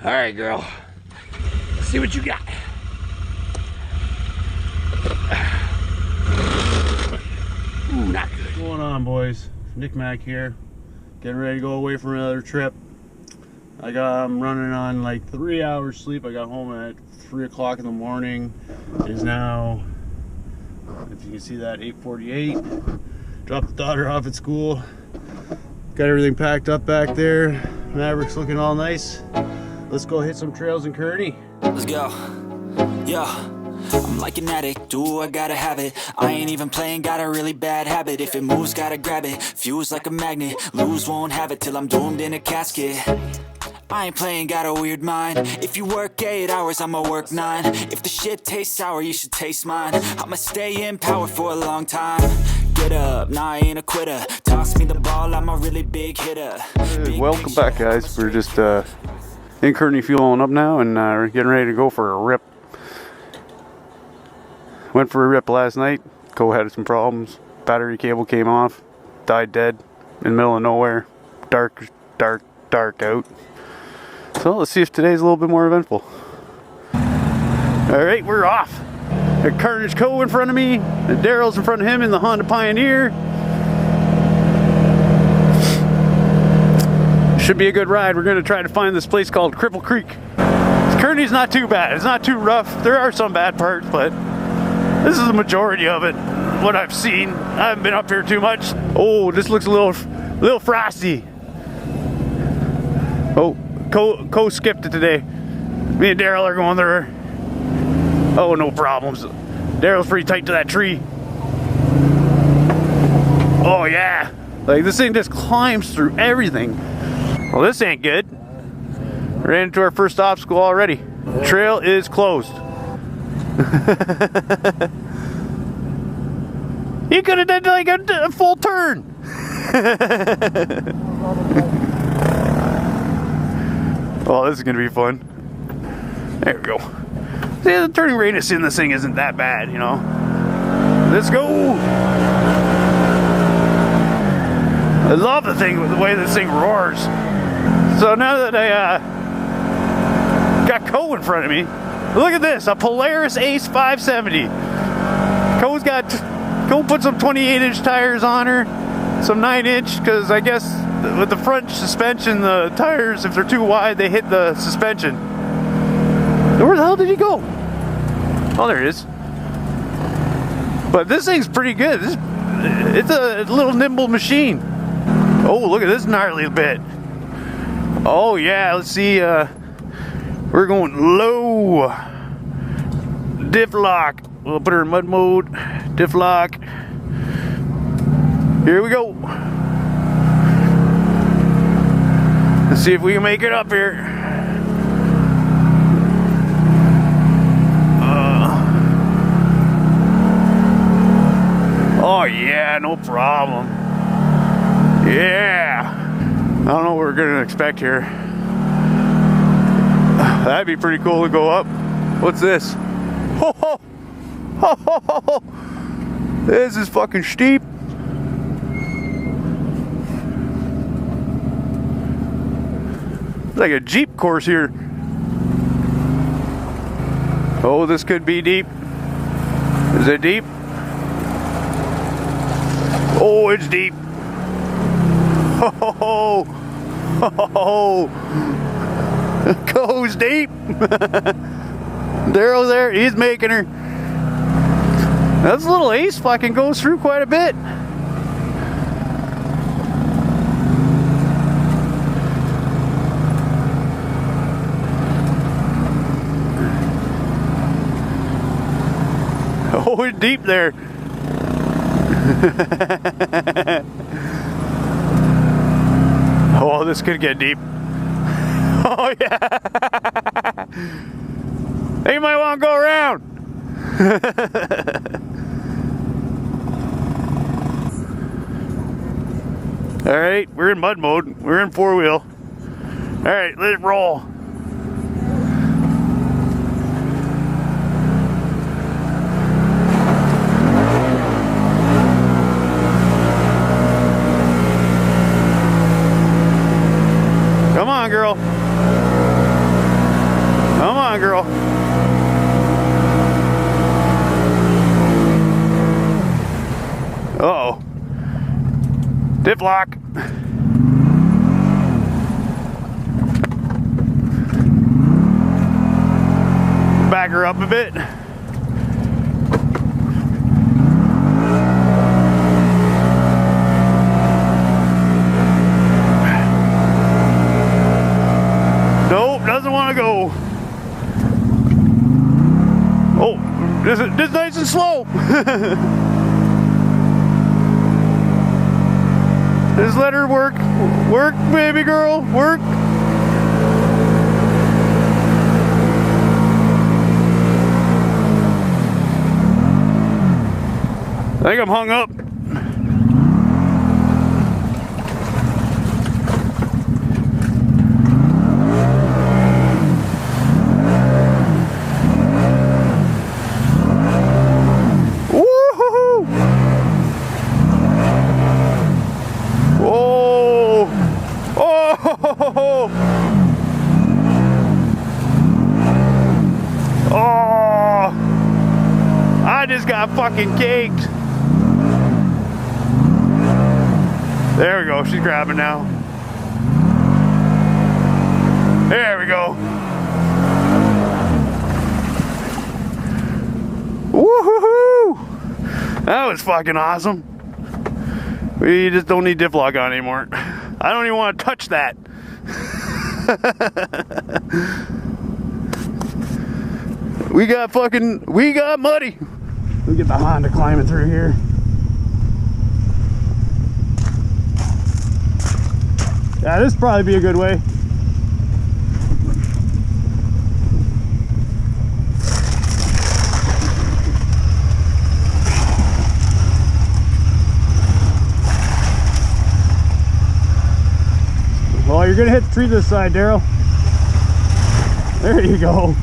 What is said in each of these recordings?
All right, girl. Let's see what you got. Ooh, not good. What's going on, boys? Nick Mac here. Getting ready to go away for another trip. I'm running on like 3 hours sleep. I got home at 3 o'clock in the morning. It is now, if you can see that, 8:48. Dropped the daughter off at school. Got everything packed up back there. Maverick's looking all nice. Let's go hit some trails in Kearney. Let's go. Yo, I'm like an addict, do I gotta have it. I ain't even playing, got a really bad habit. If it moves, gotta grab it. Fuse like a magnet, lose, won't have it till I'm doomed in a casket. I ain't playing, got a weird mind. If you work 8 hours, I'ma work 9. If the shit tastes sour, you should taste mine. I'ma stay in power for a long time. Get up, nah, I ain't a quitter. Toss me the ball, I'm a really big hitter. Welcome back, guys. We're just in Kearney fueling up now, and we're getting ready to go for a rip. Went for a rip last night. Co had some problems. Battery cable came off. Died dead in the middle of nowhere. Dark out. So let's see if today's a little bit more eventful. Alright, we're off. Got Carnage Co in front of me, and Daryl's in front of him in the Honda Pioneer. Should be a good ride. We're going to try to find this place called Cripple Creek. Kearney's not too bad. It's not too rough. There are some bad parts, but this is the majority of it. What I've seen. I haven't been up here too much. Oh, this looks a little frosty. Oh, Co skipped it today. Me and Daryl are going there. Oh, no problems. Daryl's pretty tight to that tree. Oh yeah. Like, this thing just climbs through everything. Well, this ain't good. Ran into our first obstacle already. Trail is closed. He could have done like a full turn. Oh, this is gonna be fun. There we go. See, the turning radius in this thing isn't that bad, you know. Let's go. I love the way this thing roars. So now that I got Co in front of me, look at this, a Polaris Ace 570. Co put some 28-inch tires on her, some 9-inch, because I guess with the front suspension, the tires, if they're too wide, they hit the suspension. Where the hell did he go? Oh, there he is. But this thing's pretty good. It's a little nimble machine. Oh, look at this gnarly bit. Oh yeah, let's see. We're going low. Diff lock. We'll put her in mud mode. Diff lock. Here we go. Let's see if we can make it up here. Oh yeah, no problem. Yeah. I don't know what we're gonna expect here. That'd be pretty cool to go up. What's this? Ho ho! Ho ho ho! This is fucking steep. It's like a Jeep course here. Oh, this could be deep. Is it deep? Oh, it's deep. Ho ho ho! Ho ho ho! Goes deep. Daryl there, he's making her. This little Ace fucking goes through quite a bit. Oh, it's deep there. Oh, this could get deep. Oh yeah. Hey, you might want to go around. All right, we're in mud mode. We're in 4-wheel. All right, let's roll. Come on, girl. up a bit. Nope, doesn't want to go. Oh, this is nice and slow. Just let her work. Work, baby girl, work. I think I'm hung up. Woo-hoo-hoo! Whoa! Oh! Oh! I just got fucking caked. There we go, she's grabbing now. There we go. Woohoo! That was fucking awesome. We just don't need diff lock on anymore. I don't even want to touch that. We got muddy. Let me get the Honda climbing through here. Yeah, this would probably be a good way. Well, you're gonna hit the tree this side, Daryl. There you go.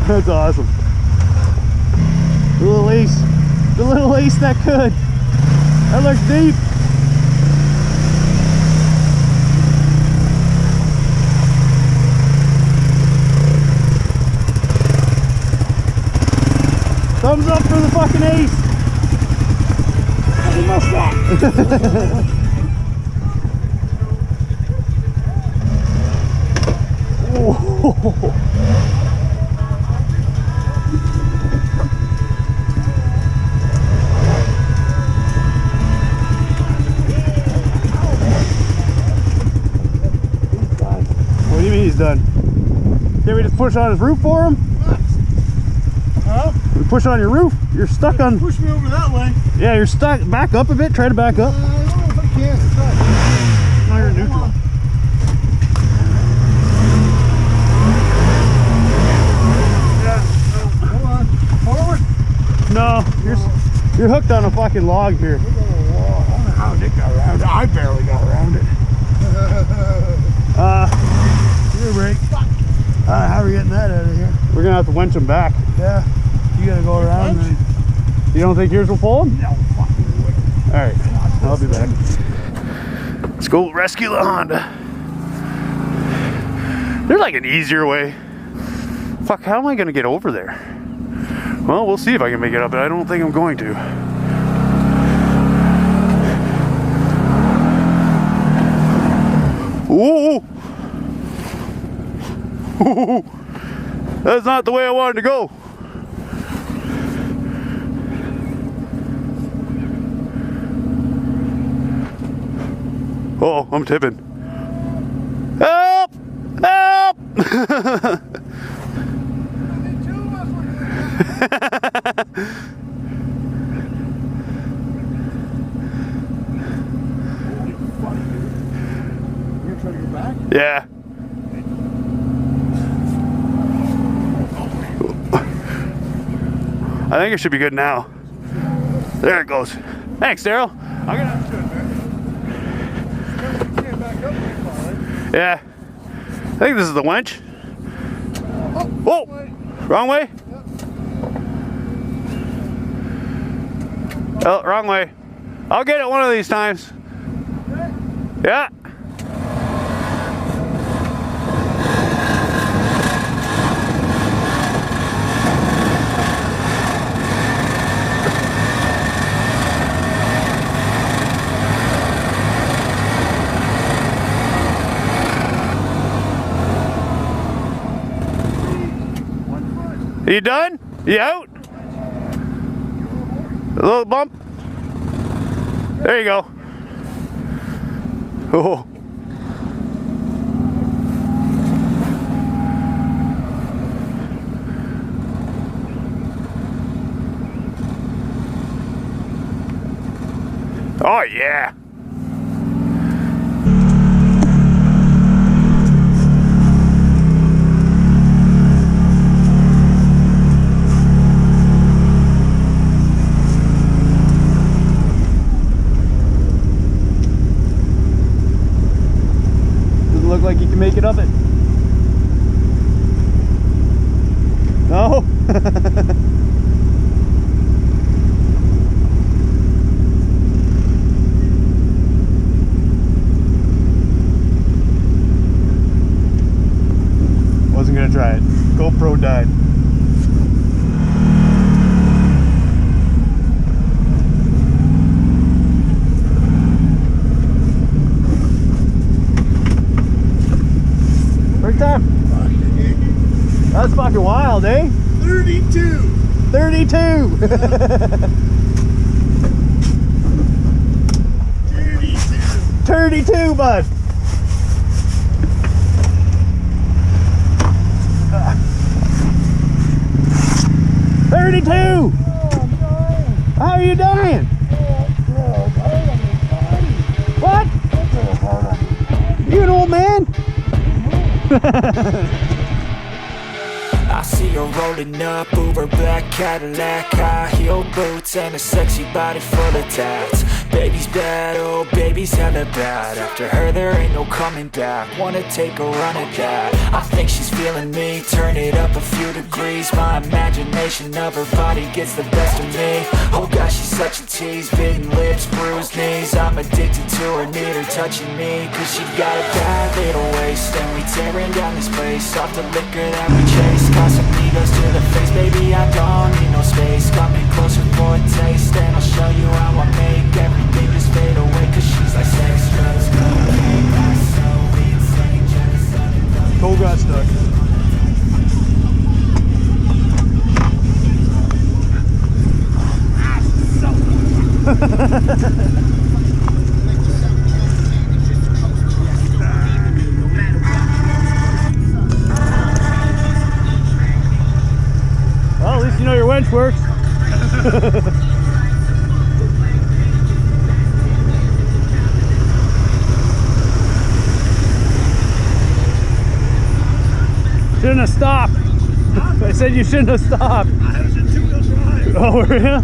That's awesome. The little ace that could. That looks deep. Thumbs up for the fucking ace. Happy mustache. Oh. What do you mean he's done? Can we just push on his roof for him? Huh? We push on your roof? You're stuck on... Push me over that way. Yeah, you're stuck. Back up a bit. Try to back up. I don't know if I can. It's not. No, you're neutral. Yeah. Hold on. Forward. No, you're hooked on a fucking log here. I don't know how Nick got around it. I barely got around it. Here, break. How are we getting that out of here? We're gonna have to winch him back. Yeah. You gotta go around then. You don't think yours will pull him? No fucking way. Alright, I'll be back. Let's go rescue the Honda. There's like an easier way. Fuck, how am I gonna get over there? Well, we'll see if I can make it up, but I don't think I'm going to. Ooh! Ooh! That's not the way I wanted to go. Oh, I'm tipping. Help! Help! You're trying to get back? Yeah. I think it should be good now. There it goes. Thanks, Daryl. I'm gonna... Yeah. I think this is the winch. Oh! Wrong way? Oh, wrong way. I'll get it one of these times. Yeah. Are you done? You out? A little bump? There you go. Oh. Oh yeah. Doesn't look like you can make it up it. No? Gonna try it. GoPro died. First time. That's fucking wild, eh? 32. 32. 32, bud. 32! Oh, how are you dying? What? You an old man? I see her rolling up, Uber black Cadillac, high heel boots and a sexy body full of tats. Baby's bad, oh baby's hella bad. After her there ain't no coming back. Wanna take a run at that. I think she's feeling me, turn it up a few degrees. My imagination of her body gets the best of me. Oh gosh, she's such a tease, bitten lips, bruised knees. I'm addicted to her, need her touching me. Cause she got a bad little waist, and we tearing down this place. Off the liquor that we chase, Casamigos to the face. Baby, I don't need no space. Got me closer for a taste, and I'll show you how I make everything just fade away. Cause she's like sex, drugs, cocaine, that's so insane. Jealous of it. Cole got stuck. Well, at least you know your winch works. Shouldn't have stopped. I said you shouldn't have stopped. I was in two-wheel drive. Oh, were you?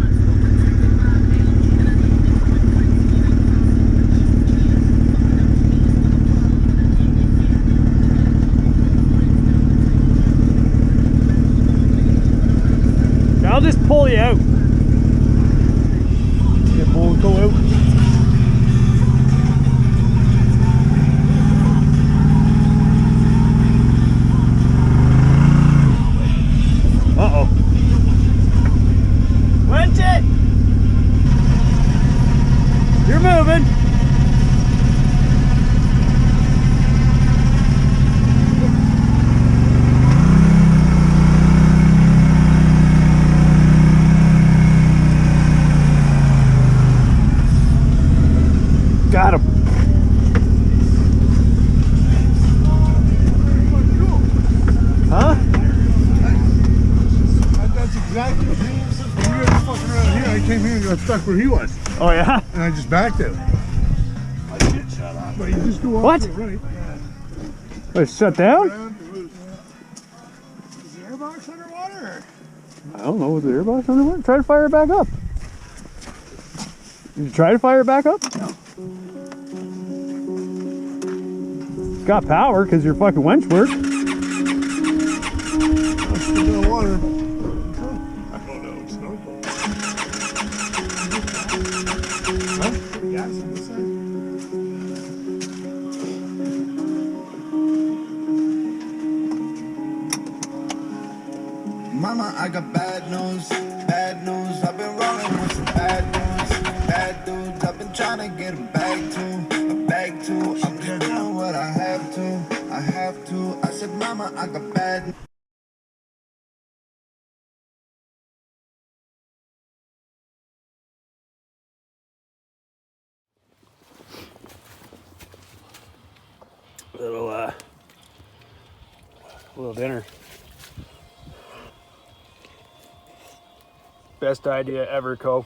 I'll just pull you out. Get pull and go out. Uh-oh. Winch it! You're moving. Got him. Huh? That's exactly the thing. When we were fucking around here, I came here and got stuck where he was. Oh yeah? And I just backed out. I did shut up. But you just go off What? to the right. Oh, it's shut down? Is the airbox underwater? I don't know. Was the airbox underwater? Try to fire it back up. Did you try to fire it back up? No. It's got power because your fucking winch works. I'm still in the water. I don't know. Snorkel. Huh? Gas on this side? Mama, I got bad news, bad news. I've been rolling with some bad news, bad dudes. I've been trying to get a bag too. I'm just doing what I have to. I said, Mama, I got bad news. little dinner. Best idea ever, Co.